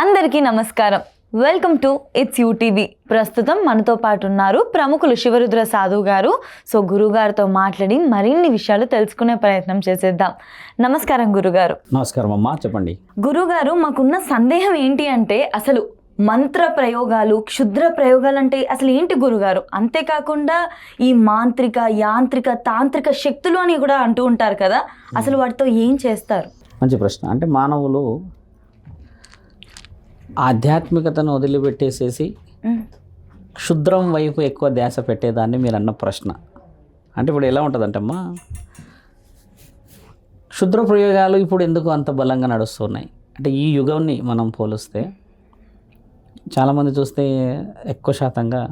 అందరికీ నమస్కారం. Welcome to it's UTV. ప్రస్తుతం మనతో పాటు ఉన్నారు ప్రముఖులు శివరుద్ర సాధువు గారు. సో గురుగారితో మాట్లాడి మరిన్ని విషయాలు తెలుసుకునే ప్రయత్నం చేసేద్దాం. నమస్కారం గురుగారు. నమస్కారం అమ్మా, చెప్పండి. గురుగారు, మాకున్న సందేహం ఏంటి అంటే అసలు మంత్ర ప్రయోగాలు, క్షుద్ర ప్రయోగాలు అంటే అసలు ఏంటి గురుగారు? అంతేకాకుండా ఈ మాంత్రిక, యాంత్రిక, తాంత్రిక శక్తులు అని కూడా అంటూ ఉంటారు కదా, అసలు వాటితో ఏం చేస్తారు? మంచి ప్రశ్న. అంటే మానవులు ఆధ్యాత్మికతను వదిలిపెట్టేసేసి క్షుద్రం వైపు ఎక్కువ ధ్యాస పెట్టేదాన్ని మీరు అన్న ప్రశ్న. అంటే ఇప్పుడు ఎలా ఉంటుందంటమ్మా, క్షుద్ర ప్రయోగాలు ఇప్పుడు ఎందుకు అంత బలంగా నడుస్తున్నాయి అంటే ఈ యుగాన్ని మనం పోలిస్తే చాలామంది చూస్తే ఎక్కువ శాతంగా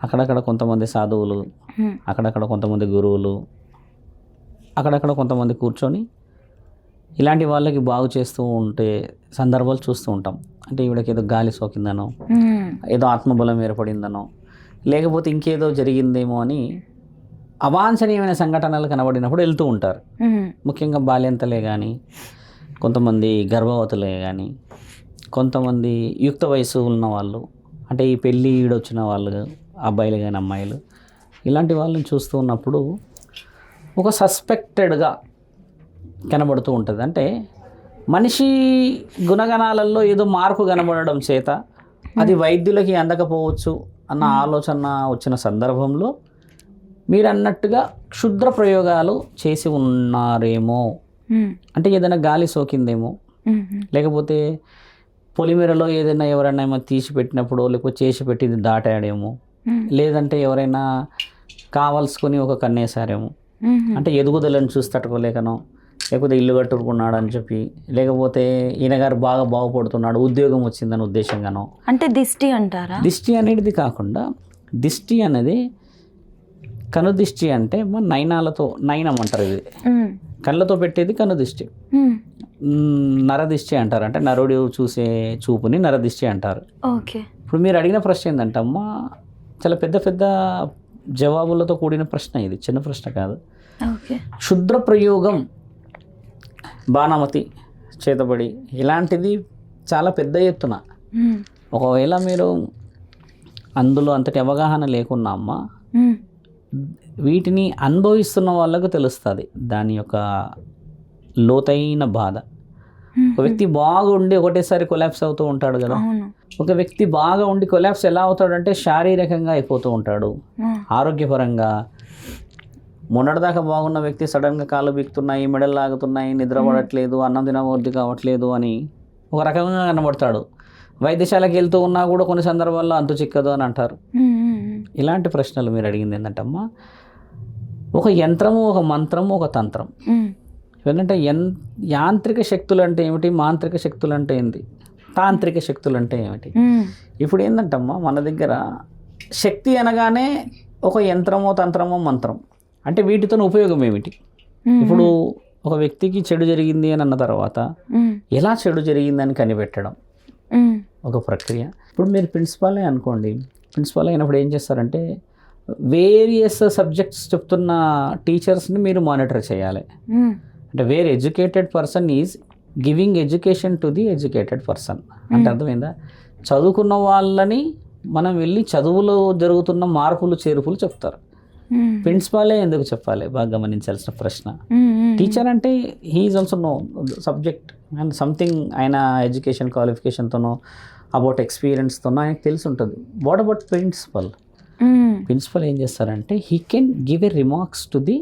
అక్కడక్కడ కొంతమంది సాధువులు, అక్కడక్కడ కొంతమంది గురువులు, అక్కడక్కడ కొంతమంది కూర్చొని ఇలాంటి వాళ్ళకి బాగు చేస్తూ ఉంటే సందర్భాలు చూస్తూ ఉంటాం. అంటే ఈవిడకి ఏదో గాలి సోకిందనో, ఏదో ఆత్మబలం ఏర్పడిందనో, లేకపోతే ఇంకేదో జరిగిందేమో అని అవాంఛనీయమైన సంఘటనలు కనబడినప్పుడు వెళ్తూ ఉంటారు. ముఖ్యంగా బాల్యంతలే కానీ, కొంతమంది గర్భవతులే కానీ, కొంతమంది యుక్త వయసు ఉన్న వాళ్ళు, అంటే ఈ పెళ్ళి ఈడొచ్చిన వాళ్ళు, అబ్బాయిలు కానీ అమ్మాయిలు, ఇలాంటి వాళ్ళని చూస్తూ ఉన్నప్పుడు ఒక సస్పెక్టెడ్గా కనబడుతూ ఉంటుంది. అంటే మనిషి గుణగణాలలో ఏదో మార్పు కనబడడం చేత అది వైద్యులకి అందకపోవచ్చు అన్న ఆలోచన వచ్చిన సందర్భంలో మీరు అన్నట్టుగా క్షుద్ర ప్రయోగాలు చేసి ఉన్నారేమో. అంటే ఏదైనా గాలి సోకిందేమో, లేకపోతే పొలిమేరలో ఏదైనా ఎవరైనా ఏమో తీసి పెట్టినప్పుడు, లేకపోతే చేసి పెట్టింది దాటాడేమో, లేదంటే ఎవరైనా కావాల్సుకొని ఒక కన్నేసారేమో. అంటే ఎదుగుదలను చూసి తట్టుకోలేకనో, లేకపోతే ఇల్లు కట్టుకున్నాడు అని చెప్పి, లేకపోతే ఈయనగారు బాగా బాగుపడుతున్నాడు, ఉద్యోగం వచ్చిందని ఉద్దేశంగానో. అంటే దిష్టి అంటారా? దిష్టి అనేది కాకుండా, దిష్టి అనేది కనుదిష్టి అంటే నయనాలతో, నయనం అంటారు, ఇది కళ్ళతో పెట్టేది కనుదిష్టి. నరదిష్టి అంటారు, అంటే నరుడు చూసే చూపుని నరదిష్టి అంటారు. ఓకే. ఇప్పుడు మీరు అడిగిన ప్రశ్న ఏంటంటే అమ్మా, చాలా పెద్ద పెద్ద జవాబులతో కూడిన ప్రశ్న, ఇది చిన్న ప్రశ్న కాదు. క్షుద్ర ప్రయోగం, బాణమతి, చేతబడి, ఇలాంటిది చాలా పెద్ద ఎత్తున. ఒకవేళ మీరు అందులో అంతటి అవగాహన లేకున్నా అమ్మ, వీటిని అనుభవిస్తున్న వాళ్ళకు తెలుస్తుంది దాని యొక్క లోతైన బాధ. ఒక వ్యక్తి బాగా ఉండి ఒకటేసారి కొలాప్స్ అవుతూ ఉంటాడు కదా. ఒక వ్యక్తి బాగా ఉండి కొలాప్స్ ఎలా అవుతాడంటే శారీరకంగా అయిపోతూ ఉంటాడు, ఆరోగ్యపరంగా. మొన్నటిదాకా బాగున్న వ్యక్తి సడన్గా కాళ్ళు బిక్కుతున్నాయి, మెడలు లాగుతున్నాయి, నిద్రపడట్లేదు, అన్నం తినబుద్ధి కావట్లేదు అని ఒక రకంగా కనబడతాడు. వైద్యశాలకి వెళ్తూ ఉన్నా కూడా కొన్ని సందర్భాల్లో అంతు చిక్కదు అని అంటారు. ఇలాంటి ప్రశ్నలు మీరు అడిగింది ఏంటంటమ్మా, ఒక యంత్రము, ఒక మంత్రము, ఒక తంత్రం. ఏంటంటే యాంత్రిక శక్తులు అంటే ఏమిటి, మాంత్రిక శక్తులు అంటే ఏంటి, తాంత్రిక శక్తులు అంటే ఏమిటి? ఇప్పుడు ఏంటంటమ్మా, మన దగ్గర శక్తి అనగానే ఒక యంత్రమో, తంత్రమో, మంత్రం. అంటే వీటితో ఉపయోగం ఏమిటి? ఇప్పుడు ఒక వ్యక్తికి చెడు జరిగింది అని అన్న తర్వాత ఎలా చెడు జరిగిందని కనిపెట్టడం ఒక ప్రక్రియ. ఇప్పుడు మీరు ప్రిన్సిపాలే అనుకోండి, ప్రిన్సిపాల్ అయినప్పుడు ఏం చేస్తారంటే వేరియస్ సబ్జెక్ట్స్ చెప్తున్న టీచర్స్ని మీరు మానిటర్ చేయాలి. అంటే where educated person is giving education to the educated person. అంటే అర్థమైందా? చదువుకున్న వాళ్ళని మనం వెళ్ళి చదువులో జరుగుతున్న మార్పులు చేర్పులు చెప్తారు. ప్రిన్సిపాలే ఎందుకు చెప్పాలి? బాగా గమనించాల్సిన ప్రశ్న. టీచర్ అంటే he is also know subject and something, ఆయన ఎడ్యుకేషన్ క్వాలిఫికేషన్తోనో అబౌట్ ఎక్స్పీరియన్స్తోనో ఆయనకు తెలిసి ఉంటుంది. What about principal? ప్రిన్సిపల్ ఏం చేస్తారంటే he can give a remarks to the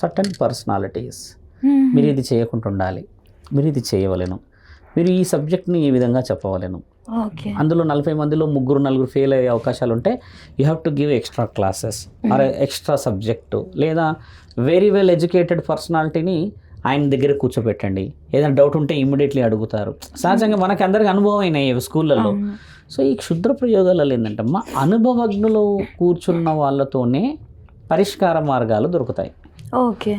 certain personalities. మీరు ఇది చేయకుండా ఉండాలి, మీరు ఇది చేయవలేను, మీరు ఈ సబ్జెక్ట్ని ఈ విధంగా చెప్పవలేను. అందులో 40 మందిలో 3-4 ఫెయిల్ అయ్యే అవకాశాలు ఉంటే you have to give extra classes are extra subject. లేదా వెరీ వెల్ ఎడ్యుకేటెడ్ పర్సనాలిటీని ఆయన దగ్గర కూర్చోబెట్టండి. ఏదైనా డౌట్ ఉంటే ఇమ్మీడియట్లీ అడుగుతారు. సహజంగా మనకి అందరికి అనుభవం అయినాయి స్కూళ్ళల్లో. సో ఈ క్షుద్ర ప్రయోగాలలో ఏంటంటే మా అనుభవజ్ఞులు కూర్చున్న వాళ్ళతోనే పరిష్కార మార్గాలు దొరుకుతాయి. ఓకే.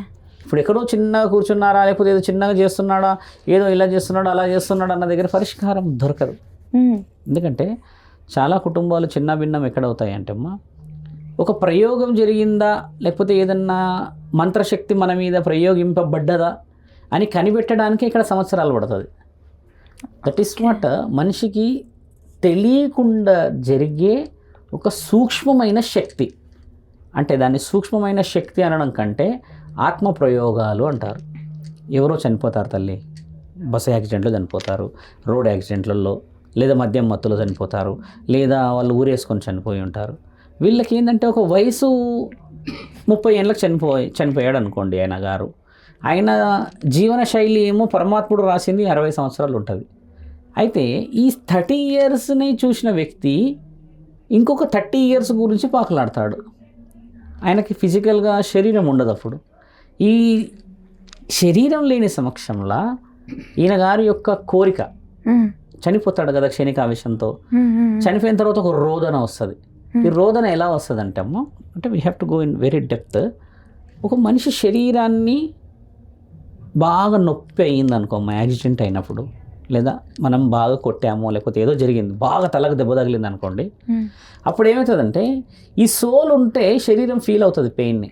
ఇప్పుడు ఎక్కడో చిన్నగా కూర్చున్నారా, లేకపోతే ఏదో చిన్నగా చేస్తున్నాడా, ఏదో ఇలా చేస్తున్నాడు అలా చేస్తున్నాడు అన్న దగ్గర పరిష్కారం దొరకదు. ఎందుకంటే చాలా కుటుంబాలు చిన్న భిన్నం ఎక్కడవుతాయి అంటే అమ్మా, ఒక ప్రయోగం జరిగిందా, లేకపోతే ఏదన్నా మంత్రశక్తి మన మీద ప్రయోగింపబడ్డదా అని కనిపెట్టడానికి ఇక్కడ సంవత్సరాలు పడుతుంది. దట్ ఈస్ వాట్ మనిషికి తెలియకుండా జరిగే ఒక సూక్ష్మమైన శక్తి. అంటే దాన్ని సూక్ష్మమైన శక్తి అనడం కంటే ఆత్మ ప్రయోగాలు అంటారు. ఎవరో చనిపోతారు తల్లి, బస్సు యాక్సిడెంట్లో చనిపోతారు, రోడ్ యాక్సిడెంట్లలో, లేదా మద్యం మత్తులో చనిపోతారు, లేదా వాళ్ళు ఊరేసుకొని చనిపోయి ఉంటారు. వీళ్ళకి ఏంటంటే ఒక వయసు 30 ఏళ్ళకి చనిపోయాడు అనుకోండి ఆయన గారు. ఆయన జీవన శైలి ఏమో పరమాత్ముడు రాసింది 60 సంవత్సరాలు ఉంటుంది. అయితే ఈ 30 ఇయర్స్ని చూసిన వ్యక్తి ఇంకొక 30 ఇయర్స్ గురించి పాకులాడతాడు. ఆయనకి ఫిజికల్గా శరీరం ఉండదు. అప్పుడు ఈ శరీరం లేని సమక్షంలో ఈయన గారి యొక్క కోరిక, చనిపోతాడు కదా క్షణికావేశంతో, చనిపోయిన తర్వాత ఒక రోదన వస్తుంది. ఈ రోదన ఎలా వస్తుంది అంటే అమ్మ, అంటే we have to go in very depth. ఒక మనిషి శరీరాన్ని బాగా నొప్పి అయ్యింది అనుకో, యాక్సిడెంట్ అయినప్పుడు, లేదా మనం బాగా కొట్టామో లేకపోతే ఏదో జరిగింది, బాగా తలకు దెబ్బ తగిలింది అనుకోండి, అప్పుడు ఏమవుతుందంటే ఈ సోల్ ఉంటే శరీరం ఫీల్ అవుతుంది పెయిన్ని.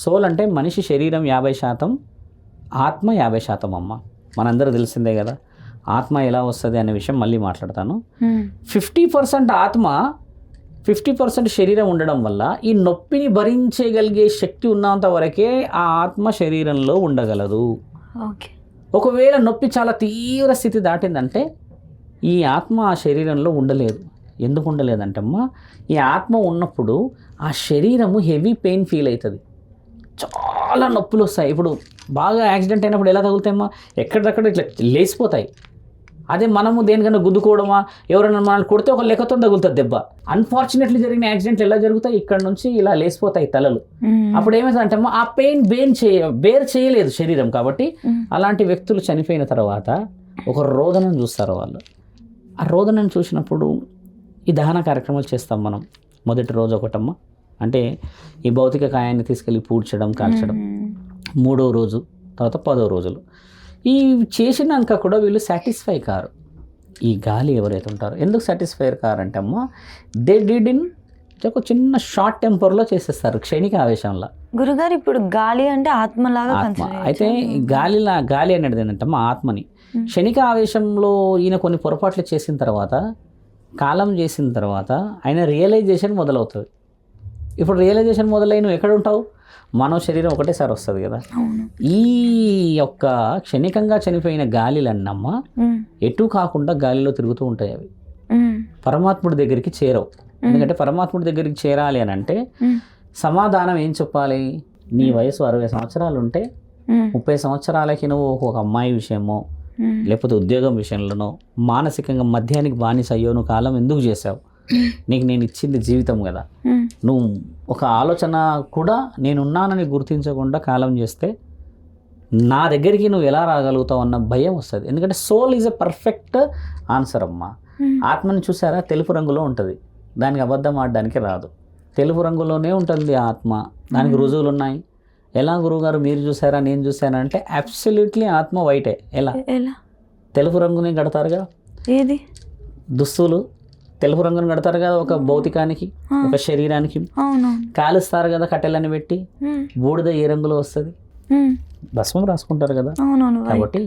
సోల్ అంటే మనిషి శరీరం 50%, ఆత్మ 50% అమ్మ. మనందరూ తెలిసిందే కదా. ఆత్మ ఎలా వస్తుంది అనే విషయం మళ్ళీ మాట్లాడతాను. 50% ఆత్మ, 50% శరీరం ఉండడం వల్ల ఈ నొప్పిని భరించగలిగే శక్తి ఉన్నంత వరకే ఆ ఆత్మ శరీరంలో ఉండగలదు. ఒకవేళ నొప్పి చాలా తీవ్ర స్థితి దాటిందంటే ఈ ఆత్మ ఆ శరీరంలో ఉండలేదు. ఎందుకు ఉండలేదంటే అమ్మ, ఈ ఆత్మ ఉన్నప్పుడు ఆ శరీరము హెవీ పెయిన్ ఫీల్ అవుతుంది, చాలా నొప్పులు వస్తాయి. ఇప్పుడు బాగా యాక్సిడెంట్ అయినప్పుడు ఎలా తగులుతాయమ్మా, ఎక్కడిదక్కడ ఇట్లా లేచిపోతాయి. అదే మనము దేనికన్నా గుద్దుకోవడమా, ఎవరైనా మనల్ని కొడితే ఒక లెక్కతో తగులుతుంది దెబ్బ. అన్ఫార్చునేట్లీ జరిగిన యాక్సిడెంట్లు ఎలా జరుగుతాయి, ఇక్కడ నుంచి ఇలా లేచిపోతాయి తలలు. అప్పుడు ఏమవుతుందంటే ఆ పెయిన్ బేర్ చేయలేదు శరీరం. కాబట్టి అలాంటి వ్యక్తులు చనిపోయిన తర్వాత ఒక రోదనను చూస్తారు వాళ్ళు. ఆ రోదనను చూసినప్పుడు ఈ దహన కార్యక్రమాలు చేస్తాం మనం. మొదటి రోజు ఒకటమ్మ, అంటే ఈ భౌతిక కాయాన్ని తీసుకెళ్ళి పూడ్చడం, కాల్చడం. 3వ రోజు, తర్వాత 10వ రోజులు. ఈ చేసినాక కూడా వీళ్ళు సాటిస్ఫై కారు. ఈ గాలి ఎవరైతే ఉంటారో ఎందుకు సాటిస్ఫై కారంటే అమ్మ, దే డిడ్ ఇన్ ఒక చిన్న షార్ట్ టెంపర్లో చేసేస్తారు, క్షణిక ఆవేశంలో. గురుగారు ఇప్పుడు గాలి అంటే ఆత్మలాగా ఆత్మ అయితే గాలి అనేది ఏంటంటే మా ఆత్మని క్షణిక ఆవేశంలో ఈయన కొన్ని పొరపాట్లు చేసిన తర్వాత, కాలం చేసిన తర్వాత ఆయన రియలైజేషన్ మొదలవుతుంది. ఇప్పుడు రియలైజేషన్ మొదలై నువ్వు ఎక్కడ ఉంటావు, మానవ శరీరం ఒకటేసారి వస్తుంది కదా. ఈ యొక్క క్షణికంగా చనిపోయిన గాలిలన్నమ్మ ఎటు కాకుండా గాలిలో తిరుగుతూ ఉంటాయి. అవి పరమాత్ముడి దగ్గరికి చేరవు. ఎందుకంటే పరమాత్ముడి దగ్గరికి చేరాలి అని అంటే సమాధానం ఏం చెప్పాలి, నీ వయసు 60 సంవత్సరాలు ఉంటే 30 సంవత్సరాలకి నువ్వు ఒక అమ్మాయి విషయమో లేకపోతే ఉద్యోగం విషయంలోనో మానసికంగా మద్యానికి బానిస అయ్యో నువ్వు కాలం ఎందుకు చేసావు, నీకు నేను ఇచ్చింది జీవితం కదా, నువ్వు ఒక ఆలోచన కూడా నేనున్నానని గుర్తించకుండా కాలం చేస్తే నా దగ్గరికి నువ్వు ఎలా రాగలుగుతావు అన్న భయం వస్తుంది. ఎందుకంటే soul is a perfect answer అమ్మ. ఆత్మని చూసారా, తెలుపు రంగులో ఉంటుంది, దానికి అబద్ధం ఆడడానికి రాదు. తెలుపు రంగులోనే ఉంటుంది ఆత్మ, దానికి రుజువులు ఉన్నాయి. ఎలా గురువుగారు మీరు చూసారా నేను చూసానా అంటే అబ్సల్యూట్లీ ఆత్మ వైటే. ఎలా తెలుపు రంగుని కడతారుగా, ఏది దుస్తులు తెలుపు రంగుని కడతారు కదా, ఒక భౌతికానికి, ఒక శరీరానికి. కాలుస్తారు కదా కట్టెలని పెట్టి, బూడిద ఏ రంగులో వస్తుంది, భస్మం రాసుకుంటారు కదా. కాబట్టి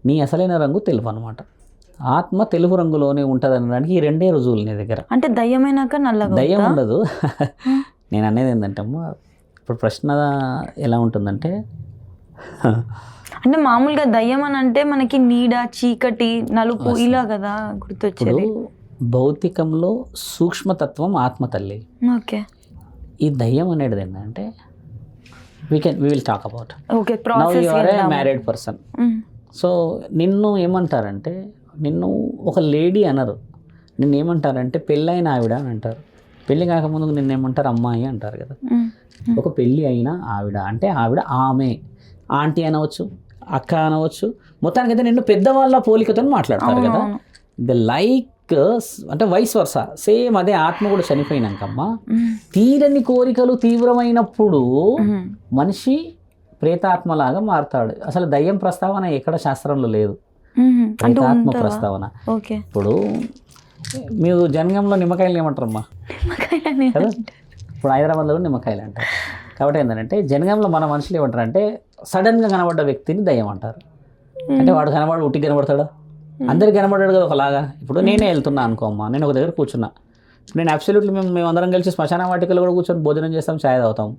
నీ అసలైన రంగు తెలుపు అనమాట. ఆత్మ తెలుపు రంగులోనే ఉంటుంది అనడానికి ఈ 2 రుజువులు నీ దగ్గర. అంటే దయ్యమైనాక నల్లగా దయ్యం ఉండదు. నేను అనేది ఏంటంటే అమ్మ, ఇప్పుడు ప్రశ్న ఎలా ఉంటుందంటే, అంటే మామూలుగా దయ్యం అని అంటే మనకి నీడ, చీకటి, నలుపు ఇలా కదా గుర్తొచ్చేది. భౌతికంలో సూక్ష్మతత్వం ఆత్మ తల్లి. ఓకే. ఈ దయ్యం అనేది ఏంటంటే we will talk about. Okay. Now you are a married person. So నిన్ను ఏమంటారంటే, నిన్ను ఒక లేడీ అనరు, నిన్ను ఏమంటారంటే పెళ్ళైన ఆవిడ అని అంటారు. పెళ్ళి కాకముందుకు నిన్ను ఏమంటారు, అమ్మాయి అంటారు కదా. ఒక పెళ్ళి అయిన ఆవిడ అంటే ఆవిడ ఆమె, ఆంటీ అనవచ్చు, అక్క అనవచ్చు, మొత్తానికైతే నిన్ను పెద్దవాళ్ళ పోలికతో మాట్లాడతారు కదా. ద లైక్ అంటే వైస్ వర్సా సేమ్ అదే. ఆత్మ కూడా చనిపోయినాకమ్మ తీరని కోరికలు తీవ్రమైనప్పుడు మనిషి ప్రేతాత్మలాగా మారుతాడు. అసలు దయ్యం ప్రస్తావన ఎక్కడ శాస్త్రంలో లేదు, ప్రేతాత్మ ప్రస్తావన. ఇప్పుడు మీరు జనగంలో నిమ్మకాయలు ఏమంటారమ్మా కదా, ఇప్పుడు హైదరాబాద్లో నిమ్మకాయలు అంటారు. కాబట్టి ఏంటంటే జనగంలో మన మనుషులు ఏమంటారు అంటే, సడన్గా కనబడ్డ వ్యక్తిని దయ్యం అంటారు. అంటే వాడు ఉట్టి కనబడతాడా, అందరికి కనబడ్డాడు కదా ఒకలాగా. ఇప్పుడు నేనే వెళ్తున్నా అనుకో అమ్మా, నేను ఒక దగ్గర కూర్చున్నా, నేను అబ్సల్యూట్లీ మేము అందరం కలిసి శ్మశాన వాటికలో కూడా కూర్చొని భోజనం చేస్తాం, ఛాయ్ తాగుతాం.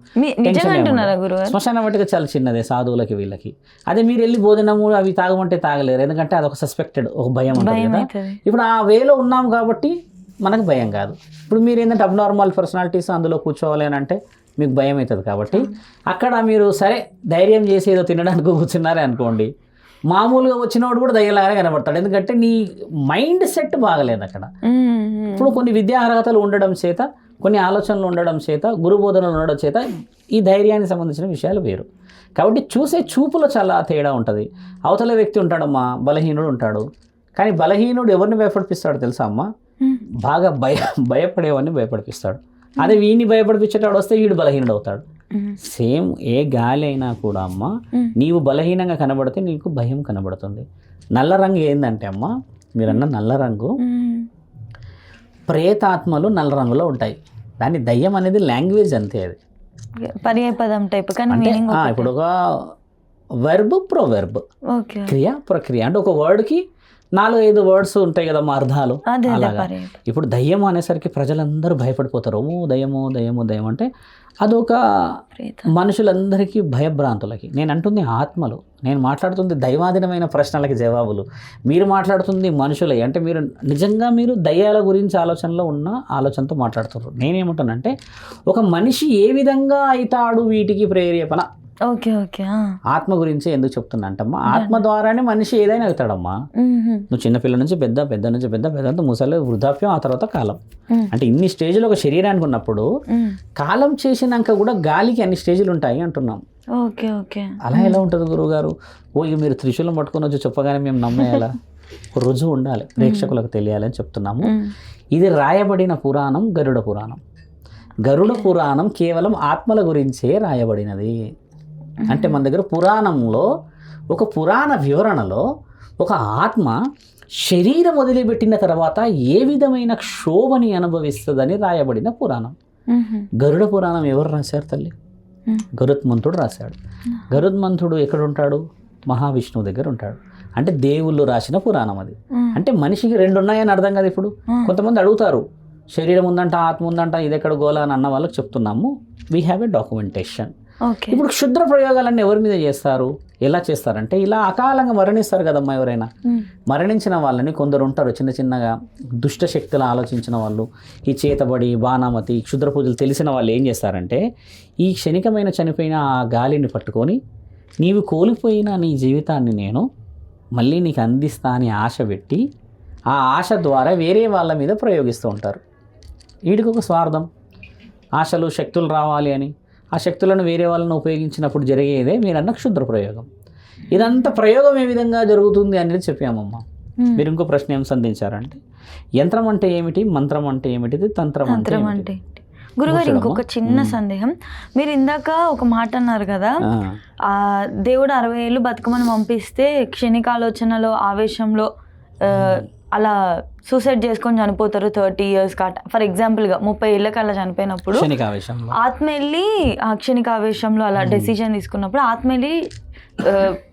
శ్మశాన వాటిక చాలా చిన్నదే సాధువులకి వీళ్ళకి. అదే మీరు వెళ్ళి భోజనము అవి తాగమంటే తాగలేరు, ఎందుకంటే అదొక సస్పెక్టెడ్ ఒక భయం ఉంటుంది కదా. ఇప్పుడు ఆ వేలో ఉన్నాం కాబట్టి మనకు భయం కాదు. ఇప్పుడు మీరు ఏంటంటే అబ్నార్మల్ పర్సనాలిటీస్ అందులో కూర్చోవాలి అని అంటే మీకు భయం అవుతుంది. కాబట్టి అక్కడ మీరు సరే ధైర్యం చేసి ఏదో తినడానికి కూర్చున్నారే అనుకోండి, మామూలుగా వచ్చినవాడు కూడా దయ్యలాగానే కనబడతాడు, ఎందుకంటే నీ మైండ్ సెట్ బాగలేదు అక్కడ. ఇప్పుడు కొన్ని విద్యా అర్హతలు ఉండడం చేత, కొన్ని ఆలోచనలు ఉండడం చేత, గురుబోధనలు ఉండడం చేత ఈ ధైర్యానికి సంబంధించిన విషయాలు వేరు. కాబట్టి చూసే చూపులో చాలా తేడా ఉంటుంది. అవతల వ్యక్తి ఉంటాడమ్మా, బలహీనుడు ఉంటాడు, కానీ బలహీనుడు ఎవరిని భయపడిపిస్తాడు తెలుసా అమ్మా? బాగా భయపడేవాడిని భయపడిపిస్తాడు. అదే వీడిని భయపడిపించేటాడు వస్తే వీడు బలహీనుడు అవుతాడు. సేమ్ ఏ గాలి అయినా కూడా అమ్మ, నీవు బలహీనంగా కనబడితే నీకు భయం కనబడుతుంది. నల్ల రంగు ఏంటంటే అమ్మ, మీరన్న నల్ల రంగు, ప్రేతాత్మలు నల్ల రంగులో ఉంటాయి. దాని దయ్యం అనేది లాంగ్వేజ్ అంతే, అది పర్యాయపదం టైప్. ఇప్పుడు ఒక వెర్బ్ ప్రొవెర్బ్, క్రియ ప్రక్రియ, అంటే ఒక వర్డ్కి 4-5 వర్డ్స్ ఉంటాయి కదమ్మా అర్థాలు. అలాగా ఇప్పుడు దయ్యం అనేసరికి ప్రజలందరూ భయపడిపోతారు. ఓ దయ్యము దయ్యము దయ్యం అంటే అదొక మనుషులందరికీ భయభ్రాంతులకి. నేను అంటుంది ఆత్మలు, నేను మాట్లాడుతుంది దైవాధీనమైన ప్రశ్నలకి జవాబులు, మీరు మాట్లాడుతుంది మనుషులే. అంటే మీరు నిజంగా మీరు దయ్యాల గురించి ఆలోచనలో ఉన్న ఆలోచనతో మాట్లాడుతున్నారు. నేనేమంటానంటే ఒక మనిషి ఏ విధంగా అవుతాడు వీటికి ప్రేరేపణ. Okay okay. ఆత్మ గురించి ఎందుకు చెప్తున్నా అంటమ్మా, ఆత్మ ద్వారానే మనిషి ఏదైనా అవుతాడమ్మా. నువ్వు చిన్నపిల్ల నుంచి పెద్ద, పెద్ద నుంచి పెద్ద, పెద్ద ముసలి, వృద్ధాప్యం, ఆ తర్వాత కాలం. అంటే ఇన్ని స్టేజ్లు ఒక శరీరానికి ఉన్నప్పుడు కాలం చేసినాక కూడా గాలికి అన్ని స్టేజ్లు ఉంటాయి అంటున్నాం. Okay okay. అలా ఎలా ఉంటుంది గురువు గారు? ఇక మీరు త్రిశూలం పట్టుకొని వచ్చి చెప్పగానే మేము నమ్మేయాలా? రుజువు ఉండాలి, ప్రేక్షకులకు తెలియాలని చెప్తున్నాము. ఇది రాయబడిన పురాణం గరుడ పురాణం. గరుడ పురాణం కేవలం ఆత్మల గురించే రాయబడినది. అంటే మన దగ్గర పురాణంలో ఒక పురాణ వివరణలో ఒక ఆత్మ శరీరం వదిలిపెట్టిన తర్వాత ఏ విధమైన క్షోభని అనుభవిస్తుందని రాయబడిన పురాణం. గరుడ పురాణం ఎవరు రాశారు తల్లి? గరుత్మంతుడు రాశాడు. గరుత్మంతుడు ఎక్కడ ఉంటాడు? మహావిష్ణువు దగ్గర ఉంటాడు. అంటే దేవుళ్ళు రాసిన పురాణం అది. అంటే మనిషికి 2 ఉన్నాయని అర్థం కదా. ఇప్పుడు కొంతమంది అడుగుతారు, శరీరం ఉందంట, ఆత్మ ఉందంట, ఇది ఎక్కడ గోలా అని అన్న వాళ్ళకి చెప్తున్నాము, వీ హ్యావ్ ఎ డాక్యుమెంటేషన్. ఇప్పుడు క్షుద్ర ప్రయోగాలన్నీ ఎవరి మీద చేస్తారు? ఎలా చేస్తారంటే ఇలా అకాలంగా మరణిస్తారు కదమ్మా. ఎవరైనా మరణించిన వాళ్ళని కొందరు ఉంటారు, చిన్న చిన్నగా దుష్ట శక్తులు ఆలోచించిన వాళ్ళు, ఈ చేతబడి, బాణామతి, క్షుద్ర పూజలు తెలిసిన వాళ్ళు ఏం చేస్తారంటే ఈ క్షణికమైన చనిపోయిన ఆ గాలిని పట్టుకొని నీవు కోల్పోయిన నీ జీవితాన్ని నేను మళ్ళీ నీకు అందిస్తా అని ఆశ పెట్టి ఆ ఆశ ద్వారా వేరే వాళ్ళ మీద ప్రయోగిస్తూ ఉంటారు. వీడికి ఒక స్వార్థం, ఆశలు, శక్తులు రావాలి అని. ఆ శక్తులను వేరే వాళ్ళని ఉపయోగించినప్పుడు జరిగేదే మీరన్న క్షుద్ర ప్రయోగం. ఇదంతా ప్రయోగం ఏ విధంగా జరుగుతుంది అనేది చెప్పామమ్మా. మీరు ఇంకో ప్రశ్న ఏం సంధించారంటే యంత్రం అంటే ఏమిటి, మంత్రం అంటే ఏమిటి, తంత్రం అంటే గురుగారు ఇంకొక చిన్న సందేహం. మీరు ఇందాక ఒక మాట అన్నారు కదా, ఆ దేవుడు 60 ఏళ్ళు బతుకమని పంపిస్తే క్షణికాలోచనలో ఆవేశంలో అలా సూసైడ్ చేసుకొని చనిపోతారు 30 years కాట. ఫర్ ఎగ్జాంపుల్గా 30 ఏళ్ళకి అలా చనిపోయినప్పుడు ఆత్మ వెళ్ళి ఆ క్షణికావేశంలో అలా డెసిషన్ తీసుకున్నప్పుడు ఆత్మ వెళ్ళి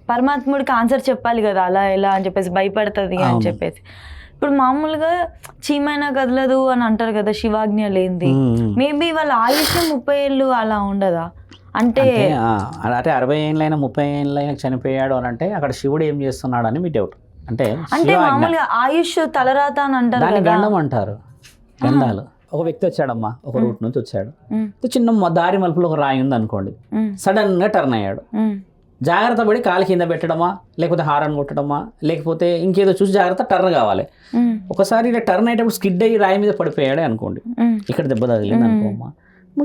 పరమాత్ముడికి ఆన్సర్ చెప్పాలి కదా, అలా ఎలా అని చెప్పేసి భయపడుతుంది అని చెప్పేసి. ఇప్పుడు మామూలుగా చీమైనా కదలదు అని అంటారు కదా, శివాజ్ఞ లేనిది. మేబీ వాళ్ళ ఆయుష్యం 30 ఏళ్ళు అలా ఉండదా? అంటే 60 ఏళ్ళైనా 30 ఏళ్ళైనా చనిపోయాడు అని అంటే అక్కడ శివుడు ఏం చేస్తున్నాడు అని మీ డౌట్. అంటే మామూలుగా ఆయుష్ తలరాత అని అంటారు, గండం అంటారు. గండాలు. ఒక వ్యక్తి వచ్చాడమ్మా, ఒక రూట్ నుంచి వచ్చాడు, చిన్న దారి మలుపులో ఒక రాయి ఉంది అనుకోండి, సడన్ గా టర్న్ అయ్యాడు. జాగ్రత్త పడి కాలు కింద పెట్టడమా, లేకపోతే హారన్ కొట్టడమా, లేకపోతే ఇంకేదో చూసి జాగ్రత్త టర్న్ కావాలి. ఒకసారి ఇలా టర్న్ అయ్యేటప్పుడు స్కిడ్ అయ్యి రాయి మీద పడిపోయాడే అనుకోండి, ఇక్కడ దెబ్బ తగిలింది అనుకోమ్మా,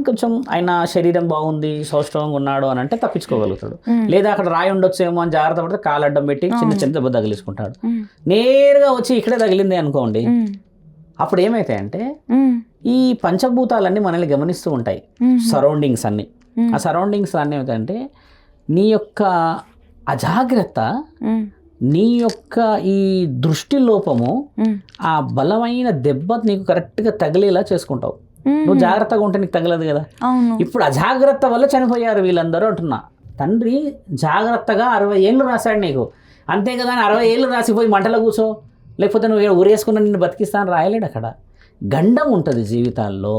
కొంచెం ఆయన శరీరం బాగుంది, సౌష్ఠవంగా ఉన్నాడు అని అంటే తప్పించుకోగలుగుతాడు. లేదా అక్కడ రాయి ఉండొచ్చేమో అని జాగ్రత్త పడితే కాలు అడ్డం పెట్టి చిన్న చిన్న దెబ్బ తగిలించుకుంటాడు. నేరుగా వచ్చి ఇక్కడే తగిలింది అనుకోండి, అప్పుడు ఏమైతాయంటే ఈ పంచభూతాలన్నీ మనల్ని గమనిస్తూ ఉంటాయి, సరౌండింగ్స్ అన్ని. ఆ సరౌండింగ్స్ అన్నీ ఏమిటంటే నీ యొక్క అజాగ్రత్త, నీ యొక్క ఈ దృష్టి లోపము ఆ బలమైన దెబ్బ నీకు కరెక్ట్గా తగిలేలా చేసుకుంటావు. నువ్వు జాగ్రత్తగా ఉంటే నీకు తగలదు కదా. ఇప్పుడు అజాగ్రత్త వల్ల చనిపోయారు వీళ్ళందరూ అంటున్నా. తండ్రి జాగ్రత్తగా 60 ఏళ్ళు రాశాడు నీకు, అంతే కదా. 60 ఏళ్ళు రాసిపోయి మంటలో కూర్చో, లేకపోతే నువ్వు ఊరేసుకున్న నిన్ను బతికిస్తాను రాయలేడు అక్కడ. గండం ఉంటుంది జీవితాల్లో,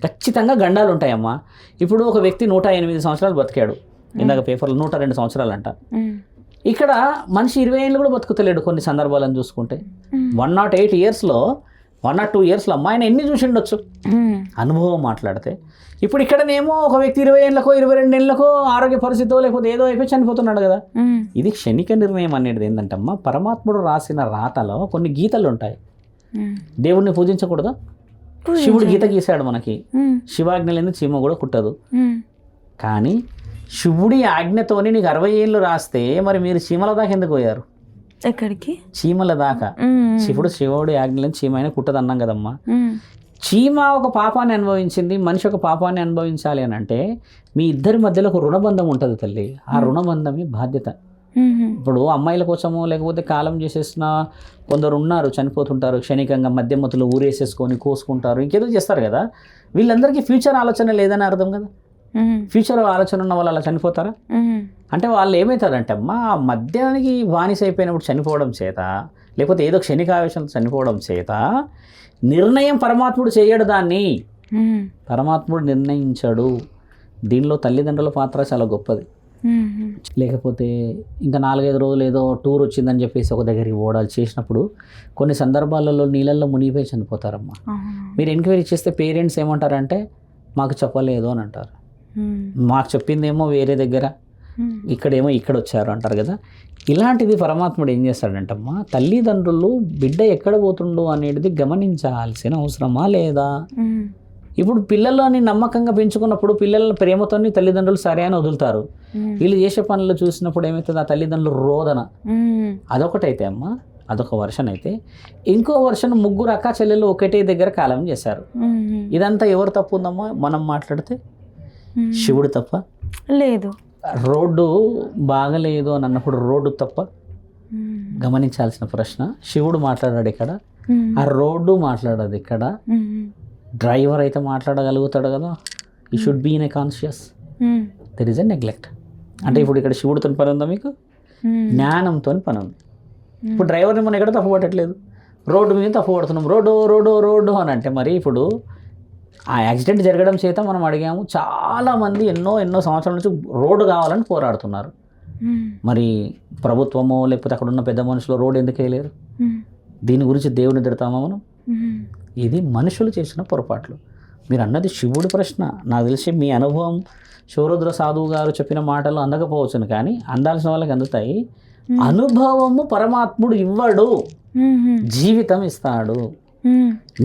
ఖచ్చితంగా గండాలు ఉంటాయమ్మా. ఇప్పుడు ఒక వ్యక్తి 108 సంవత్సరాలు బతికాడు, ఇందాక పేపర్లో 102 సంవత్సరాలు అంట. ఇక్కడ మనిషి 20 ఏళ్ళు కూడా బతుకుతలేడు కొన్ని సందర్భాలను చూసుకుంటే. 108 ఇయర్స్లో 102 ఇయర్స్లో అమ్మాయిని ఎన్ని చూసి ఉండొచ్చు అనుభవం మాట్లాడితే. ఇప్పుడు ఇక్కడనేమో ఒక వ్యక్తి 20 ఏళ్ళకో 22 ఏళ్ళకో ఆరోగ్య పరిస్థితితో లేకపోతే ఏదో అయిపోయి చనిపోతున్నాడు కదా. ఇది క్షణిక నిర్ణయం అనేది ఏంటంటే అమ్మా, పరమాత్ముడు రాసిన రాతలో కొన్ని గీతలు ఉంటాయి. దేవుడిని పూజించకూడదా? శివుడు గీత గీశాడు మనకి, శివాజ్ఞ లేని చీమ కూడా కుట్టదు. కానీ శివుడి ఆజ్ఞతోని నీకు 60 ఏళ్ళు రాస్తే మరి మీరు చీమల దాకా ఎందుకు పోయారు? ఎక్కడికి? చీమల దాకా. శివుడి ఆజ్ఞ లేని చీమ అయినా కుట్టదు అన్నాం కదమ్మా. చీమ ఒక పాపాన్ని అనుభవించింది, మనిషి ఒక పాపాన్ని అనుభవించాలి అని అంటే మీ ఇద్దరి మధ్యలో ఒక రుణబంధం ఉంటుంది తల్లి. ఆ రుణబంధమే బాధ్యత. ఇప్పుడు అమ్మాయిల కోసమో లేకపోతే కాలం చేసేసిన కొందరు ఉన్నారు, చనిపోతుంటారు క్షణికంగా, మధ్యమతులు ఊరేసేసుకొని కోసుకుంటారు, ఇంకేదో చేస్తారు కదా. వీళ్ళందరికీ ఫ్యూచర్ ఆలోచన లేదని అర్థం కదా. ఫ్యూచర్ ఆలోచన ఉన్న వాళ్ళు అలా చనిపోతారా? అంటే వాళ్ళు ఏమవుతారంటే అమ్మా, ఆ మద్యానికి బానిస అయిపోయినప్పుడు చనిపోవడం చేత, లేకపోతే ఏదో క్షణికావేశంతో చనిపోవడం చేత నిర్ణయం పరమాత్ముడు చేయడు దాన్ని. పరమాత్ముడు నిర్ణయించాడు. దీనిలో తల్లిదండ్రుల పాత్ర చాలా గొప్పది. లేకపోతే ఇంకా 4-5 రోజులు ఏదో టూర్ వచ్చిందని చెప్పేసి ఒక దగ్గరికి ఓడాలి చేసినప్పుడు కొన్ని సందర్భాలలో నీళ్ళల్లో మునిగిపోయి చనిపోతారమ్మా. మీరు ఎంక్వైరీ చేస్తే పేరెంట్స్ ఏమంటారంటే మాకు చెప్పలేదు అని అంటారు. మాకు చెప్పిందేమో వేరే దగ్గర, ఇక్కడేమో ఇక్కడ వచ్చారు అంటారు కదా. ఇలాంటిది పరమాత్ముడు ఏం చేస్తాడంటమ్మా, తల్లిదండ్రులు బిడ్డ ఎక్కడ పోతుండో అనేది గమనించాల్సిన అవసరమా లేదా? ఇప్పుడు పిల్లలని నమ్మకంగా పెంచుకున్నప్పుడు పిల్లల ప్రేమతో తల్లిదండ్రులు సరే అని వదులుతారు. వీళ్ళు చేసే పనులు చూసినప్పుడు ఏమవుతుంది, ఆ తల్లిదండ్రులు రోదన. అదొకటైతే అమ్మా, అదొక వర్షన్ అయితే. ఇంకో వర్షన్ 3 అక్క చెల్లెలు ఒకటే దగ్గర కాలం చేశారు. ఇదంతా ఎవరు తప్పు ఉందమ్మా? మనం మాట్లాడితే శివుడు తప్ప లేదు. రోడ్డు బాగలేదు అని అన్నప్పుడు రోడ్డు తప్ప? గమనించాల్సిన ప్రశ్న. శివుడు మాట్లాడాడు ఇక్కడ, ఆ రోడ్డు మాట్లాడదు ఇక్కడ. డ్రైవర్ అయితే మాట్లాడగలుగుతాడు కదా. ఈ should be in a conscious. There is a neglect. అంటే ఇప్పుడు ఇక్కడ శివుడితో పని ఉందా మీకు? జ్ఞానంతో పని ఉంది. ఇప్పుడు డ్రైవర్ని మనం ఎక్కడ తప్పు పట్టట్లేదు, రోడ్డు మీద తప్పు పడుతున్నాం. రోడ్డు రోడ్డు రోడ్డు అని అంటే మరి ఇప్పుడు ఆ యాక్సిడెంట్ జరగడం చేత మనం అడిగాము. చాలామంది ఎన్నో సంవత్సరాల నుంచి రోడ్డు కావాలని పోరాడుతున్నారు. మరి ప్రభుత్వమో లేకపోతే అక్కడ ఉన్న పెద్ద మనుషులు రోడ్డు ఎందుకు వేయలేరు? దీని గురించి దేవుని తిడతామా మనం? ఇది మనుషులు చేసిన పొరపాట్లు. మీరు అన్నది శివుడి ప్రశ్న. నాకు తెలిసి మీ అనుభవం శివరుద్ర సాధువు గారు చెప్పిన మాటలు అందకపోవచ్చును, కానీ అందాల్సిన వాళ్ళకి అందుతాయి. అనుభవము పరమాత్ముడు ఇవ్వడు, జీవితం ఇస్తాడు.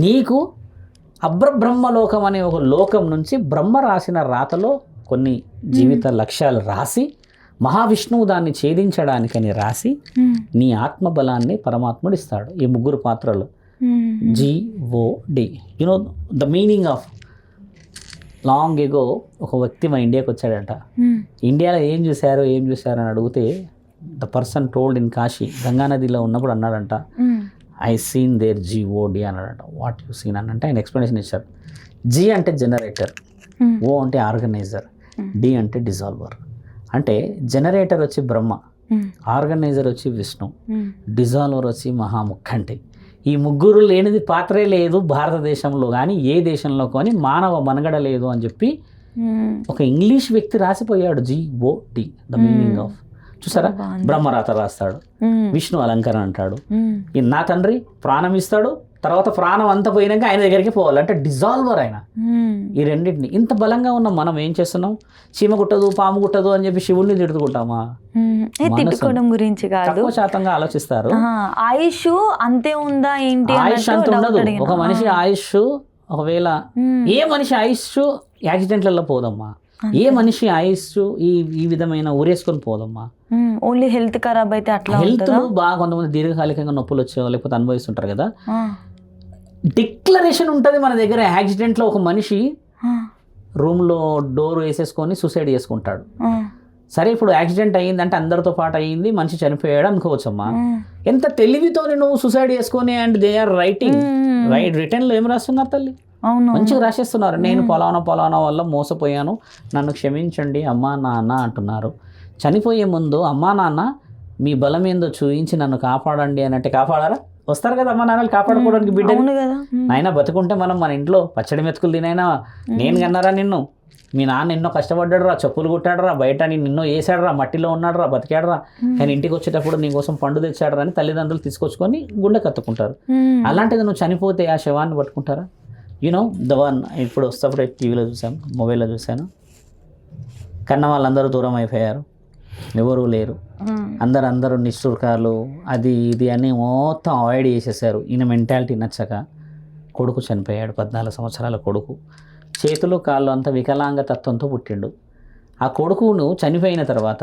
నీకు అబ్రబ్రహ్మలోకం అనే ఒక లోకం నుంచి బ్రహ్మ రాసిన రాతలో కొన్ని జీవిత లక్ష్యాలు రాసి, మహావిష్ణువు దాన్ని ఛేదించడానికని రాసి నీ ఆత్మబలాన్ని పరమాత్ముడు ఇస్తాడు. ఈ 3 పాత్రలు GOD. You know the meaning of long ago ఒక వ్యక్తి మన ఇండియాకి వచ్చాడంట. ఇండియాలో ఏం చూశారు అని అడిగితే the person told in Kashi, గంగానదిలో ఉన్నప్పుడు అన్నాడంట, ఐ సీన్ దేర్ GOD అన్నాడంట. వాట్ యూ సీన్ అని అంటే ఆయన ఎక్స్ప్లెనేషన్ ఇచ్చారు. G అంటే జనరేటర్, O అంటే ఆర్గనైజర్, D అంటే డిజాల్వర్. అంటే జనరేటర్ వచ్చి బ్రహ్మ, ఆర్గనైజర్ వచ్చి విష్ణు, డిజాల్వర్ వచ్చి మహాముఖంటి. ఈ 3 లేనిది పాత్రే లేదు భారతదేశంలో కానీ ఏ దేశంలో కానీ మానవ మనుగడ లేదు అని చెప్పి ఒక ఇంగ్లీష్ వ్యక్తి రాసిపోయాడు. GOD the meaning of. చూసారా, బ్రహ్మరాత రాస్తాడు, విష్ణు అలంకరణ అంటాడు. నా తండ్రి ప్రాణం ఇస్తాడు, తర్వాత ప్రాణం అంతా పోయినాక ఆయన దగ్గరికి పోవాలి, అంటే డిజాల్వర్ ఆయన. ఈ రెండింటిని ఇంత బలంగా ఉన్న మనం ఏం చేస్తున్నాం? చీమ కుట్టదు, పాము కుట్టదు అని చెప్పి శివుడిని తిట్టుకుంటామా? తిట్టుకోవడం గురించి కాదు, తక్కువ శాతంగా ఆలోచిస్తారు. ఆయుష్ అంతే ఉందా ఏంటి? ఆయుష్ అంత ఉండదు. ఒక మనిషి ఆయుష్, ఒకవేళ ఏ మనిషి ఆయుష్ యాక్సిడెంట్లలో పోదమ్మా, ఏ మనిషి ఆయుష్ ఈ విధమైన ఊరేసుకొని పోదమ్మా. ఓన్లీ హెల్త్ ఖరాబ్ అయితే అట్లా. హెల్త్ బాగా కొంతమంది దీర్ఘకాలికంగా నొప్పులు వచ్చాయో లేకపోతే అనుభవిస్తుంటారు కదా. డిక్లరేషన్ ఉంటుంది మన దగ్గర. యాక్సిడెంట్లో ఒక మనిషి రూమ్లో డోర్ వేసేసుకొని సూసైడ్ చేసుకుంటాడు. సరే, ఇప్పుడు యాక్సిడెంట్ అయ్యిందంటే అందరితో పాటు అయ్యింది, మనిషి చనిపోయాడు అనుకోవచ్చమ్మా. ఎంత తెలివితో నువ్వు సూసైడ్ చేసుకొని అండ్ దే ఆర్ రైటింగ్ రిటర్న్లో ఏం రాస్తున్నారు తల్లి? మంచిగా రాసేస్తున్నారు. నేను పలానా వల్ల మోసపోయాను, నన్ను క్షమించండి అమ్మా నాన్న అంటున్నారు. చనిపోయే ముందు అమ్మా నాన్న మీ బలం ఏందో చూపించి నన్ను కాపాడండి అని అంటే కాపాడారా? వస్తారు కదా అమ్మ నాన్నలు కాపాడుకోవడానికి బిడ్డ. అవును కదా. నాయన బతుకుంటే మనం మన ఇంట్లో పచ్చడి మెతుకులు తినైనా నేను కన్నారా నిన్ను, మీ నాన్న ఎన్నో కష్టపడ్డాడు రా, చెప్పులు కుట్టాడు రా, బయట నిన్నో వేసాడు రా, మట్టిలో ఉన్నాడు రా, బతికాడు రా, కానీ ఇంటికి వచ్చేటప్పుడు నీకోసం పండు తెచ్చాడు రా అని తల్లిదండ్రులు తీసుకొచ్చుకొని గుండె కత్తుకుంటారు. అలాంటిది నువ్వు చనిపోతే ఆ శవాన్ని పట్టుకుంటారా? You know the one. ఇప్పుడు వస్తేప్పుడు టీవీలో చూసాను, మొబైల్లో చూశాను, కన్న వాళ్ళందరూ దూరం అయిపోయారు, ఎవరూ లేరు, అందరూ నిష్ఠూర్కాలు అది ఇది అని మొత్తం అవాయిడ్ చేసేసారు. ఈయన మెంటాలిటీ నచ్చక కొడుకు చనిపోయాడు, 14 సంవత్సరాల కొడుకు, చేతులు కాళ్ళు అంతా వికలాంగ తత్వంతో పుట్టిండు. ఆ కొడుకును చనిపోయిన తర్వాత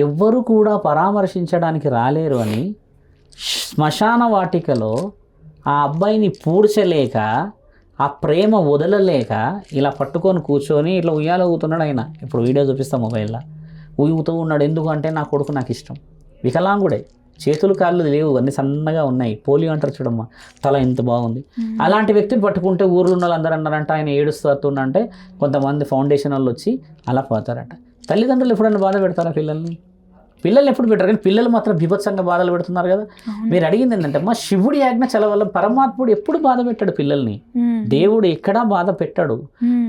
ఎవ్వరు కూడా పరామర్శించడానికి రాలేరు అని శ్మశాన వాటికలో ఆ అబ్బాయిని పూడ్చలేక, ఆ ప్రేమ వదలలేక ఇలా పట్టుకొని కూర్చొని ఇట్లా ఉయ్యాల ఊగుతున్నాడు ఆయన. ఇప్పుడు వీడియో చూపిస్తాం మొబైల్లో, ఊగుతూ ఉన్నాడు. ఎందుకంటే నా కొడుకు నాకు ఇష్టం. వికలాంగుడే, చేతులు కాళ్ళు లేవు, అన్నీ సన్నగా ఉన్నాయి, పోలియో అంటారు చూడమ్మా, తల ఎంత బాగుంది. అలాంటి వ్యక్తిని పట్టుకుంటే ఊర్లో ఉన్న వాళ్ళందరూ అన్నారంట ఆయన ఏడుస్తుంటే కొంతమంది ఫౌండేషన్ వాళ్ళు వచ్చి అలా పోతారట. తల్లిదండ్రులు ఎప్పుడన్నా బాధ పెడతారా పిల్లల్ని? పిల్లల్ని ఎప్పుడు పెట్టారు, కానీ పిల్లలు మాత్రం బీభత్సంగా బాధలు పెడుతున్నారు కదా. మీరు అడిగింది ఏంటంటే అమ్మా, శివుడి ఆజ్ఞ చలవల్ల పరమాత్ముడు ఎప్పుడు బాధ పెట్టాడు పిల్లల్ని, దేవుడు ఎక్కడా బాధ పెట్టాడు.